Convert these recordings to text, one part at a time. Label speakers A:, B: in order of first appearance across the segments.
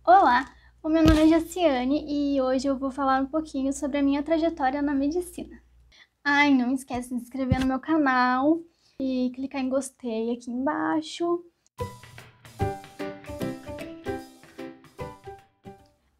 A: Olá, o meu nome é Jaciane e hoje eu vou falar um pouquinho sobre a minha trajetória na medicina. Ai, não esquece de se inscrever no meu canal e clicar em gostei aqui embaixo.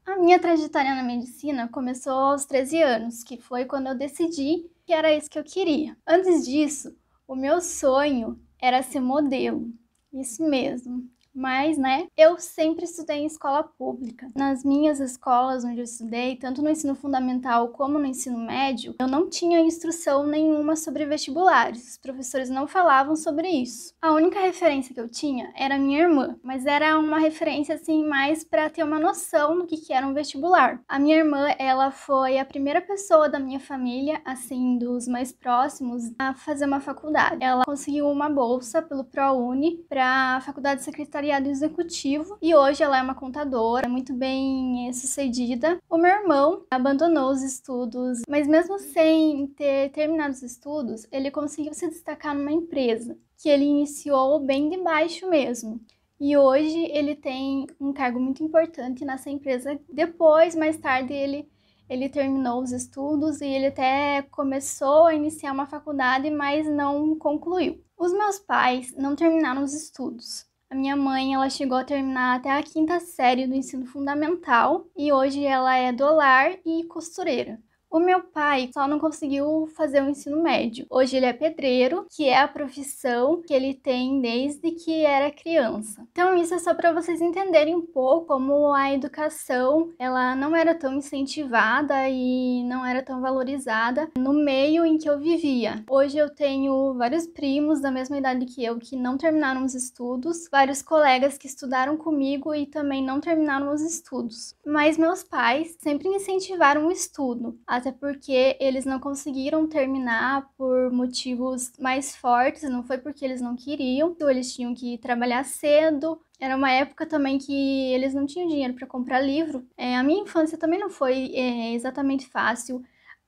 A: A minha trajetória na medicina começou aos 13 anos, que foi quando eu decidi que era isso que eu queria. Antes disso, o meu sonho era ser modelo, isso mesmo. Mas, né, eu sempre estudei em escola pública. Nas minhas escolas onde eu estudei, tanto no ensino fundamental como no ensino médio, eu não tinha instrução nenhuma sobre vestibulares. Os professores não falavam sobre isso. A única referência que eu tinha era a minha irmã, mas era uma referência assim mais para ter uma noção do que era um vestibular. A minha irmã, ela foi a primeira pessoa da minha família, assim, dos mais próximos, a fazer uma faculdade. Ela conseguiu uma bolsa pelo ProUni para a Faculdade de Secretariado Executivo e hoje ela é uma contadora muito bem sucedida. O meu irmão abandonou os estudos, mas mesmo sem ter terminado os estudos, ele conseguiu se destacar numa empresa que ele iniciou bem de baixo mesmo. E hoje ele tem um cargo muito importante nessa empresa. Depois, mais tarde, ele terminou os estudos e ele até começou a iniciar uma faculdade, mas não concluiu. Os meus pais não terminaram os estudos. A minha mãe, ela chegou a terminar até a 5ª série do ensino fundamental e hoje ela é do lar e costureira. O meu pai só não conseguiu fazer o ensino médio. Hoje ele é pedreiro, que é a profissão que ele tem desde que era criança. Então isso é só para vocês entenderem um pouco como a educação, ela não era tão incentivada e não era tão valorizada no meio em que eu vivia. Hoje eu tenho vários primos da mesma idade que eu que não terminaram os estudos, vários colegas que estudaram comigo e também não terminaram os estudos. Mas meus pais sempre incentivaram o estudo, até porque eles não conseguiram terminar por motivos mais fortes, não foi porque eles não queriam, eles tinham que trabalhar cedo. Era uma época também que eles não tinham dinheiro para comprar livro. A minha infância também não foi exatamente fácil.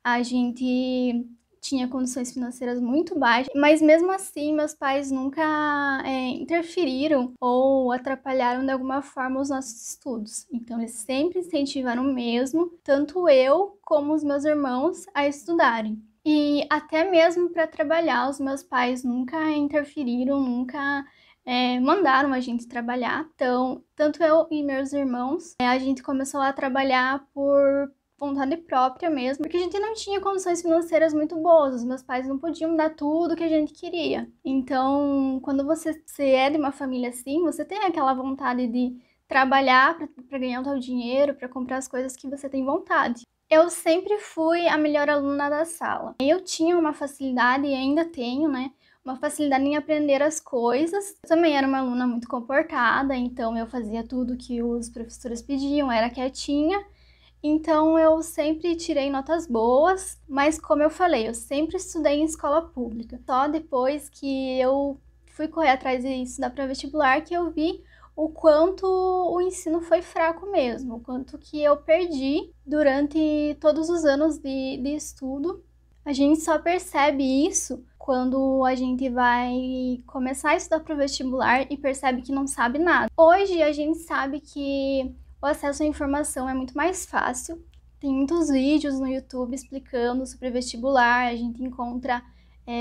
A: A gente tinha condições financeiras muito baixas, mas mesmo assim meus pais nunca interferiram ou atrapalharam de alguma forma os nossos estudos. Então eles sempre incentivaram mesmo, tanto eu como os meus irmãos, a estudarem. E até mesmo para trabalhar, os meus pais nunca interferiram, nunca mandaram a gente trabalhar. Então, tanto eu e meus irmãos, a gente começou a trabalhar por vontade própria mesmo, porque a gente não tinha condições financeiras muito boas, os meus pais não podiam dar tudo que a gente queria. Então, quando você é de uma família assim, você tem aquela vontade de trabalhar para ganhar o seu dinheiro, para comprar as coisas que você tem vontade. Eu sempre fui a melhor aluna da sala. Eu tinha uma facilidade, e ainda tenho, né? Uma facilidade em aprender as coisas. Eu também era uma aluna muito comportada, então eu fazia tudo que os professores pediam, era quietinha. Então eu sempre tirei notas boas, mas como eu falei, eu sempre estudei em escola pública. Só depois que eu fui correr atrás de estudar para vestibular que eu vi o quanto o ensino foi fraco mesmo, o quanto que eu perdi durante todos os anos de estudo. A gente só percebe isso quando a gente vai começar a estudar para o vestibular e percebe que não sabe nada. Hoje a gente sabe que o acesso à informação é muito mais fácil. Tem muitos vídeos no YouTube explicando sobre vestibular, a gente encontra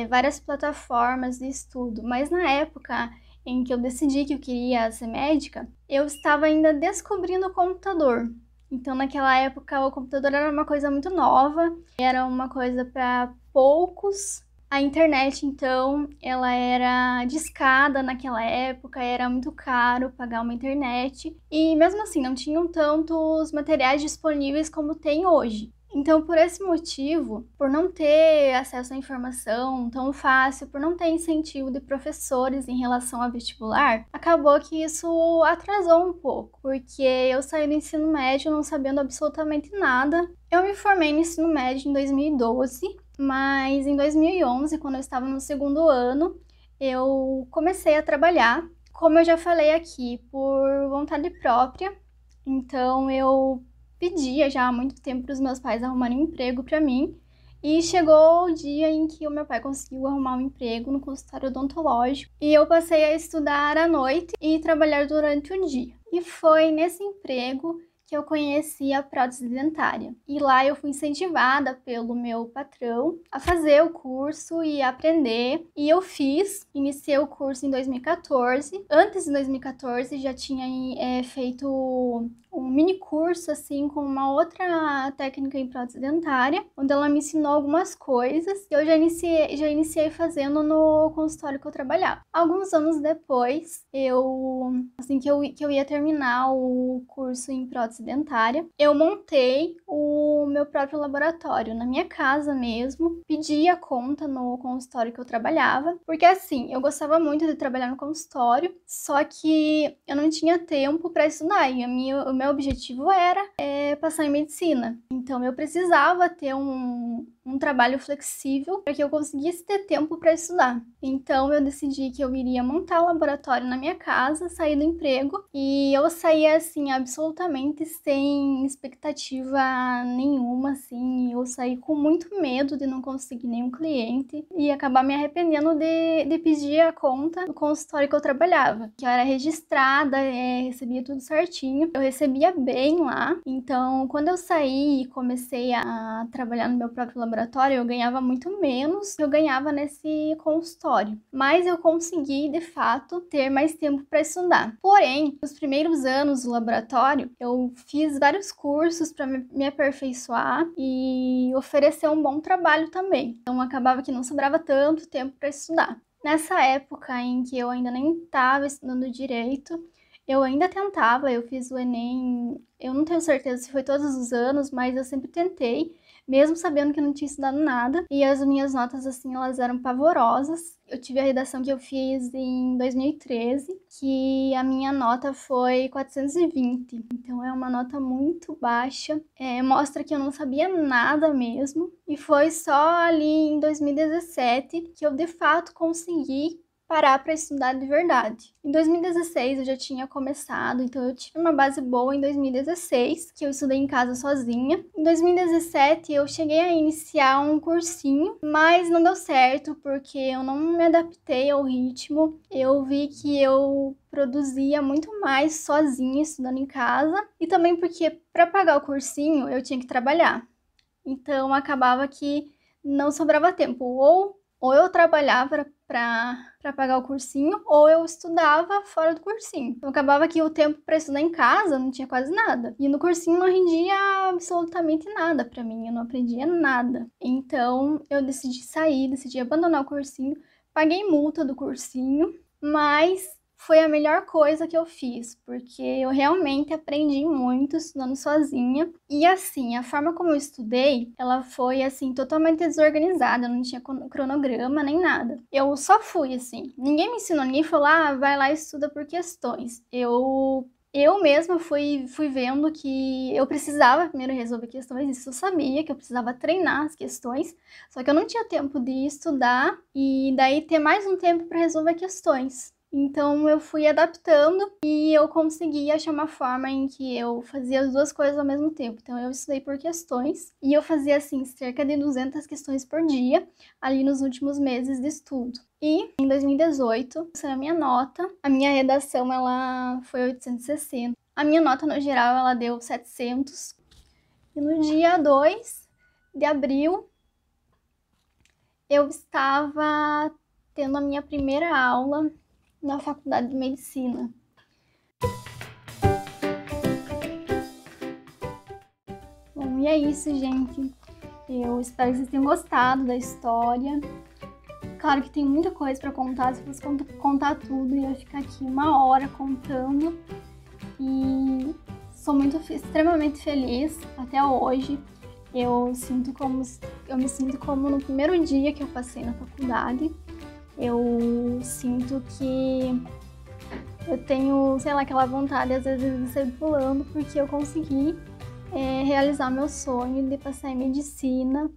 A: várias plataformas de estudo. Mas na época em que eu decidi que eu queria ser médica, eu estava ainda descobrindo o computador. Então naquela época o computador era uma coisa muito nova, era uma coisa para poucos. A internet, então, ela era discada naquela época, era muito caro pagar uma internet. E mesmo assim, não tinham tantos materiais disponíveis como tem hoje. Então, por esse motivo, por não ter acesso à informação tão fácil, por não ter incentivo de professores em relação ao vestibular, acabou que isso atrasou um pouco, porque eu saí do ensino médio não sabendo absolutamente nada. Eu me formei no ensino médio em 2012, mas em 2011, quando eu estava no 2º ano, eu comecei a trabalhar, como eu já falei aqui, por vontade própria. Então eu pedia já há muito tempo para os meus pais arrumarem um emprego para mim E chegou o dia em que o meu pai conseguiu arrumar um emprego no consultório odontológico e eu passei a estudar à noite e trabalhar durante o dia. E foi nesse emprego que eu conheci a prótese dentária. E lá eu fui incentivada pelo meu patrão a fazer o curso e aprender. E eu iniciei o curso em 2014. Antes de 2014 já tinha feito um mini curso assim com uma outra técnica em prótese dentária, onde ela me ensinou algumas coisas que eu já iniciei fazendo no consultório que eu trabalhava. Alguns anos depois, assim que eu ia terminar o curso em prótese dentária, eu montei o meu próprio laboratório na minha casa mesmo, pedi a conta no consultório que eu trabalhava, porque assim, eu gostava muito de trabalhar no consultório, só que eu não tinha tempo para estudar e o meu objetivo era passar em medicina. Então eu precisava ter um trabalho flexível para que eu conseguisse ter tempo para estudar. Então eu decidi que eu iria montar o laboratório na minha casa, sair do emprego, e eu saí assim absolutamente sem expectativa nenhuma, assim. Eu saí com muito medo de não conseguir nenhum cliente e acabar me arrependendo de pedir a conta do consultório que eu trabalhava, que eu era registrada, recebia tudo certinho, eu recebia bem lá. Então quando eu saí e comecei a trabalhar no meu próprio laboratório, eu ganhava muito menos que eu ganhava nesse consultório. Mas eu consegui, de fato, ter mais tempo para estudar. Porém, nos primeiros anos do laboratório, eu fiz vários cursos para me aperfeiçoar e oferecer um bom trabalho também. Então acabava que não sobrava tanto tempo para estudar. Nessa época em que eu ainda nem estava estudando direito, eu ainda tentava, eu fiz o Enem, eu não tenho certeza se foi todos os anos, mas eu sempre tentei, mesmo sabendo que eu não tinha estudado nada, e as minhas notas, assim, elas eram pavorosas. Eu tive a redação que eu fiz em 2013, que a minha nota foi 420, então é uma nota muito baixa, mostra que eu não sabia nada mesmo, e foi só ali em 2017 que eu de fato consegui parar para estudar de verdade. Em 2016 eu já tinha começado, então eu tive uma base boa em 2016, que eu estudei em casa sozinha. Em 2017 eu cheguei a iniciar um cursinho, mas não deu certo porque eu não me adaptei ao ritmo. Eu vi que eu produzia muito mais sozinha estudando em casa e também porque para pagar o cursinho eu tinha que trabalhar. Então acabava que não sobrava tempo, ou eu trabalhava para pagar o cursinho, ou eu estudava fora do cursinho. Então acabava que o tempo para estudar em casa não tinha quase nada. E no cursinho não rendia absolutamente nada para mim, eu não aprendia nada. Então eu decidi abandonar o cursinho, paguei multa do cursinho, mas foi a melhor coisa que eu fiz, porque eu realmente aprendi muito estudando sozinha. E assim, a forma como eu estudei, ela foi assim totalmente desorganizada, eu não tinha cronograma nem nada. Eu só fui assim. Ninguém me ensinou, ninguém falou: "Ah, vai lá e estuda por questões". Eu mesma fui vendo que eu precisava primeiro resolver questões, isso eu sabia, que eu precisava treinar as questões, só que eu não tinha tempo de estudar e daí ter mais um tempo para resolver questões. Então eu fui adaptando e eu consegui achar uma forma em que eu fazia as duas coisas ao mesmo tempo. Então eu estudei por questões e eu fazia assim cerca de 200 questões por dia ali nos últimos meses de estudo. E em 2018, essa é a minha nota. A minha redação ela foi 860. A minha nota no geral ela deu 700. E no dia 2 de abril eu estava tendo a minha primeira aula na faculdade de medicina. Bom, e é isso, gente. Eu espero que vocês tenham gostado da história. Claro que tem muita coisa para contar, se eu fosse contar tudo, eu ia ficar aqui 1 hora contando. E sou extremamente feliz até hoje. Eu me sinto como no primeiro dia que eu passei na faculdade. Eu sinto que eu tenho, sei lá, aquela vontade às vezes de sair pulando porque eu consegui realizar meu sonho de passar em medicina.